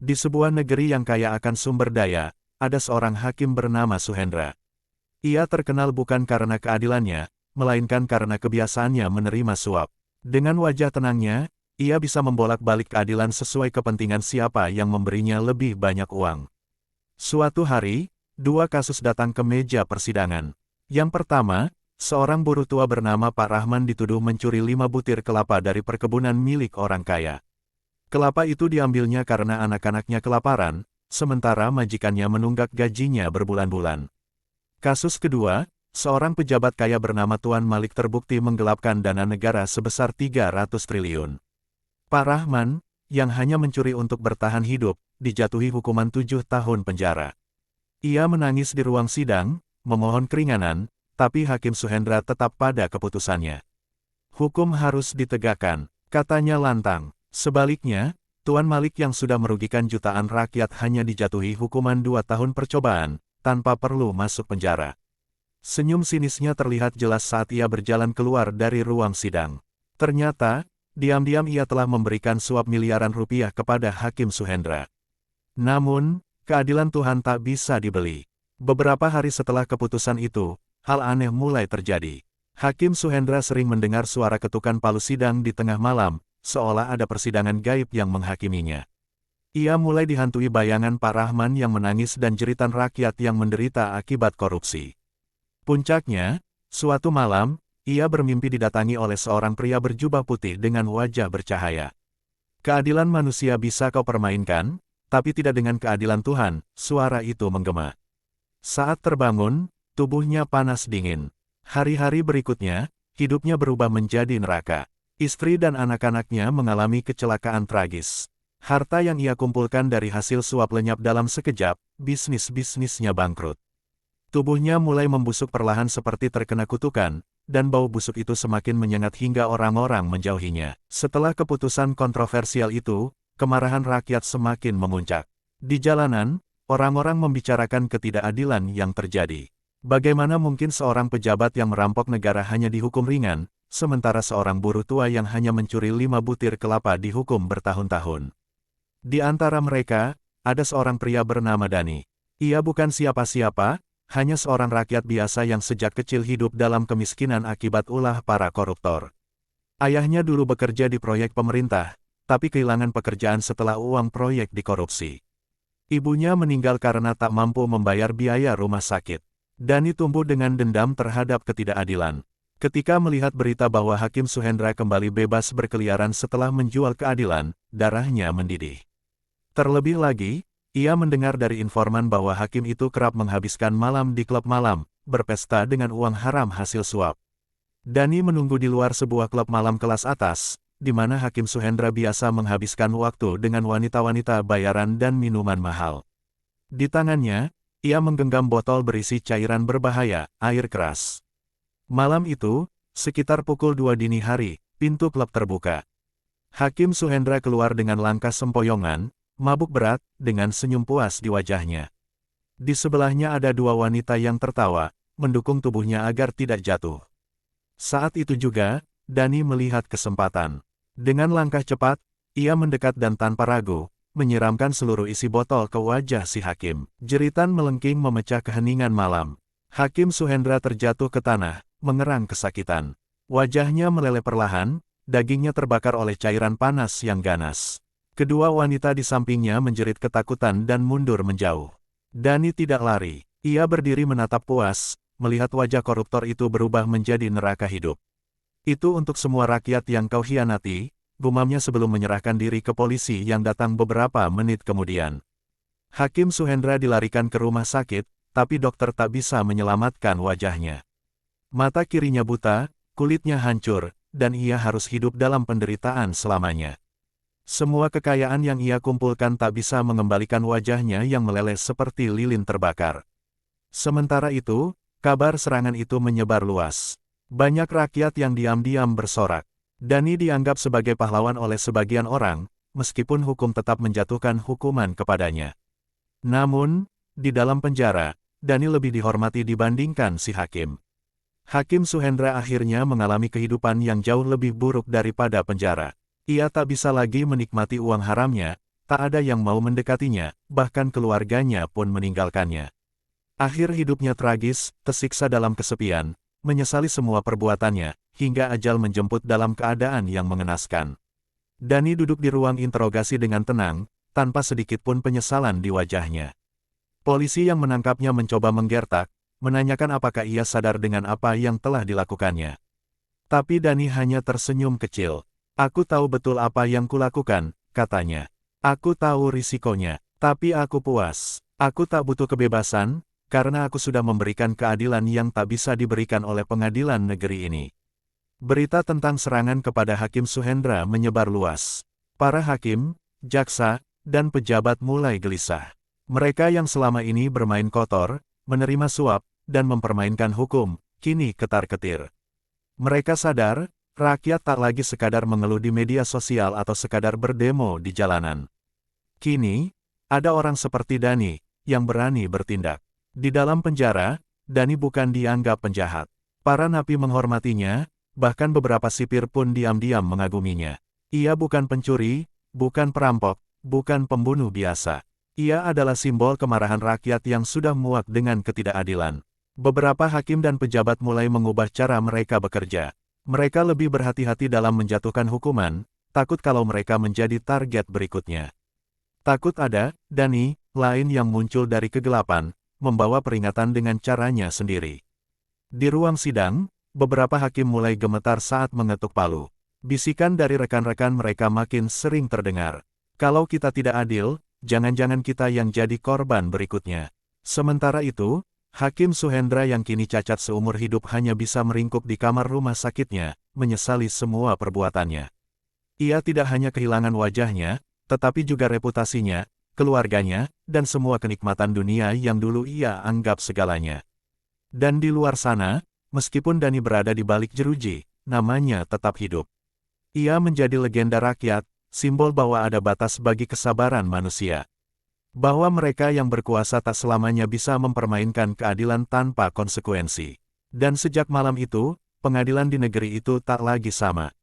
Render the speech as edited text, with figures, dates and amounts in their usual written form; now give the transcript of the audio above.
Di sebuah negeri yang kaya akan sumber daya, ada seorang hakim bernama Suhendra. Ia terkenal bukan karena keadilannya, melainkan karena kebiasaannya menerima suap. Dengan wajah tenangnya, ia bisa membolak-balik keadilan sesuai kepentingan siapa yang memberinya lebih banyak uang. Suatu hari, dua kasus datang ke meja persidangan. Yang pertama, seorang buruh tua bernama Pak Rahman dituduh mencuri 5 butir kelapa dari perkebunan milik orang kaya. Kelapa itu diambilnya karena anak-anaknya kelaparan, sementara majikannya menunggak gajinya berbulan-bulan. Kasus kedua, seorang pejabat kaya bernama Tuan Malik terbukti menggelapkan dana negara sebesar 300 triliun. Pak Rahman, yang hanya mencuri untuk bertahan hidup, dijatuhi hukuman 7 tahun penjara. Ia menangis di ruang sidang, memohon keringanan, tapi Hakim Suhendra tetap pada keputusannya. Hukum harus ditegakkan, katanya lantang. Sebaliknya, Tuan Malik yang sudah merugikan jutaan rakyat hanya dijatuhi hukuman 2 tahun percobaan, tanpa perlu masuk penjara. Senyum sinisnya terlihat jelas saat ia berjalan keluar dari ruang sidang. Ternyata, diam-diam ia telah memberikan suap miliaran rupiah kepada Hakim Suhendra. Namun, keadilan Tuhan tak bisa dibeli. Beberapa hari setelah keputusan itu, hal aneh mulai terjadi. Hakim Suhendra sering mendengar suara ketukan palu sidang di tengah malam, seolah ada persidangan gaib yang menghakiminya. Ia mulai dihantui bayangan Pak Rahman yang menangis dan jeritan rakyat yang menderita akibat korupsi. Puncaknya, suatu malam, ia bermimpi didatangi oleh seorang pria berjubah putih dengan wajah bercahaya. Keadilan manusia bisa kau permainkan, tapi tidak dengan keadilan Tuhan, suara itu menggema. Saat terbangun, tubuhnya panas dingin. Hari-hari berikutnya, hidupnya berubah menjadi neraka. Istri dan anak-anaknya mengalami kecelakaan tragis. Harta yang ia kumpulkan dari hasil suap lenyap dalam sekejap, bisnis-bisnisnya bangkrut. Tubuhnya mulai membusuk perlahan seperti terkena kutukan, dan bau busuk itu semakin menyengat hingga orang-orang menjauhinya. Setelah keputusan kontroversial itu, kemarahan rakyat semakin memuncak. Di jalanan, orang-orang membicarakan ketidakadilan yang terjadi. Bagaimana mungkin seorang pejabat yang merampok negara hanya dihukum ringan, sementara seorang buruh tua yang hanya mencuri 5 butir kelapa dihukum bertahun-tahun. Di antara mereka, ada seorang pria bernama Dani. Ia bukan siapa-siapa, hanya seorang rakyat biasa yang sejak kecil hidup dalam kemiskinan akibat ulah para koruptor. Ayahnya dulu bekerja di proyek pemerintah, tapi kehilangan pekerjaan setelah uang proyek dikorupsi. Ibunya meninggal karena tak mampu membayar biaya rumah sakit. Dani tumbuh dengan dendam terhadap ketidakadilan. Ketika melihat berita bahwa Hakim Suhendra kembali bebas berkeliaran setelah menjual keadilan, darahnya mendidih. Terlebih lagi, ia mendengar dari informan bahwa hakim itu kerap menghabiskan malam di klub malam, berpesta dengan uang haram hasil suap. Dani menunggu di luar sebuah klub malam kelas atas, di mana Hakim Suhendra biasa menghabiskan waktu dengan wanita-wanita bayaran dan minuman mahal. Di tangannya, ia menggenggam botol berisi cairan berbahaya, air keras. Malam itu, sekitar pukul 2 dini hari, pintu klub terbuka. Hakim Suhendra keluar dengan langkah sempoyongan, mabuk berat, dengan senyum puas di wajahnya. Di sebelahnya ada dua wanita yang tertawa, mendukung tubuhnya agar tidak jatuh. Saat itu juga, Dani melihat kesempatan. Dengan langkah cepat, ia mendekat dan tanpa ragu, menyiramkan seluruh isi botol ke wajah si hakim. Jeritan melengking memecah keheningan malam. Hakim Suhendra terjatuh ke tanah, mengerang kesakitan. Wajahnya meleleh perlahan, dagingnya terbakar oleh cairan panas yang ganas. Kedua wanita di sampingnya menjerit ketakutan dan mundur menjauh. Dani tidak lari. Ia berdiri menatap puas, melihat wajah koruptor itu berubah menjadi neraka hidup. Itu untuk semua rakyat yang kau hianati, gumamnya sebelum menyerahkan diri ke polisi yang datang beberapa menit kemudian. Hakim Suhendra dilarikan ke rumah sakit, tapi dokter tak bisa menyelamatkan wajahnya. Mata kirinya buta, kulitnya hancur, dan ia harus hidup dalam penderitaan selamanya. Semua kekayaan yang ia kumpulkan tak bisa mengembalikan wajahnya yang meleleh seperti lilin terbakar. Sementara itu, kabar serangan itu menyebar luas. Banyak rakyat yang diam-diam bersorak. Dani dianggap sebagai pahlawan oleh sebagian orang, meskipun hukum tetap menjatuhkan hukuman kepadanya. Namun, di dalam penjara, Dani lebih dihormati dibandingkan si hakim. Hakim Suhendra akhirnya mengalami kehidupan yang jauh lebih buruk daripada penjara. Ia tak bisa lagi menikmati uang haramnya, tak ada yang mau mendekatinya, bahkan keluarganya pun meninggalkannya. Akhir hidupnya tragis, tersiksa dalam kesepian, menyesali semua perbuatannya, hingga ajal menjemput dalam keadaan yang mengenaskan. Dani duduk di ruang interogasi dengan tenang, tanpa sedikit pun penyesalan di wajahnya. Polisi yang menangkapnya mencoba menggertak, menanyakan apakah ia sadar dengan apa yang telah dilakukannya. Tapi Dani hanya tersenyum kecil. Aku tahu betul apa yang kulakukan, katanya. Aku tahu risikonya, tapi aku puas. Aku tak butuh kebebasan, karena aku sudah memberikan keadilan yang tak bisa diberikan oleh pengadilan negeri ini. Berita tentang serangan kepada Hakim Suhendra menyebar luas. Para hakim, jaksa, dan pejabat mulai gelisah. Mereka yang selama ini bermain kotor, menerima suap, dan mempermainkan hukum, kini ketar-ketir. Mereka sadar, rakyat tak lagi sekadar mengeluh di media sosial atau sekadar berdemo di jalanan. Kini, ada orang seperti Dani, yang berani bertindak. Di dalam penjara, Dani bukan dianggap penjahat. Para napi menghormatinya, bahkan beberapa sipir pun diam-diam mengaguminya. Ia bukan pencuri, bukan perampok, bukan pembunuh biasa. Ia adalah simbol kemarahan rakyat yang sudah muak dengan ketidakadilan. Beberapa hakim dan pejabat mulai mengubah cara mereka bekerja. Mereka lebih berhati-hati dalam menjatuhkan hukuman, takut kalau mereka menjadi target berikutnya. Takut ada, Dani, lain yang muncul dari kegelapan, membawa peringatan dengan caranya sendiri. Di ruang sidang, beberapa hakim mulai gemetar saat mengetuk palu. Bisikan dari rekan-rekan mereka makin sering terdengar. Kalau kita tidak adil, jangan-jangan kita yang jadi korban berikutnya. Sementara itu, Hakim Suhendra yang kini cacat seumur hidup hanya bisa meringkuk di kamar rumah sakitnya, menyesali semua perbuatannya. Ia tidak hanya kehilangan wajahnya, tetapi juga reputasinya, keluarganya, dan semua kenikmatan dunia yang dulu ia anggap segalanya. Dan di luar sana, meskipun Dani berada di balik jeruji, namanya tetap hidup. Ia menjadi legenda rakyat, simbol bahwa ada batas bagi kesabaran manusia. Bahwa mereka yang berkuasa tak selamanya bisa mempermainkan keadilan tanpa konsekuensi. Dan sejak malam itu, pengadilan di negeri itu tak lagi sama.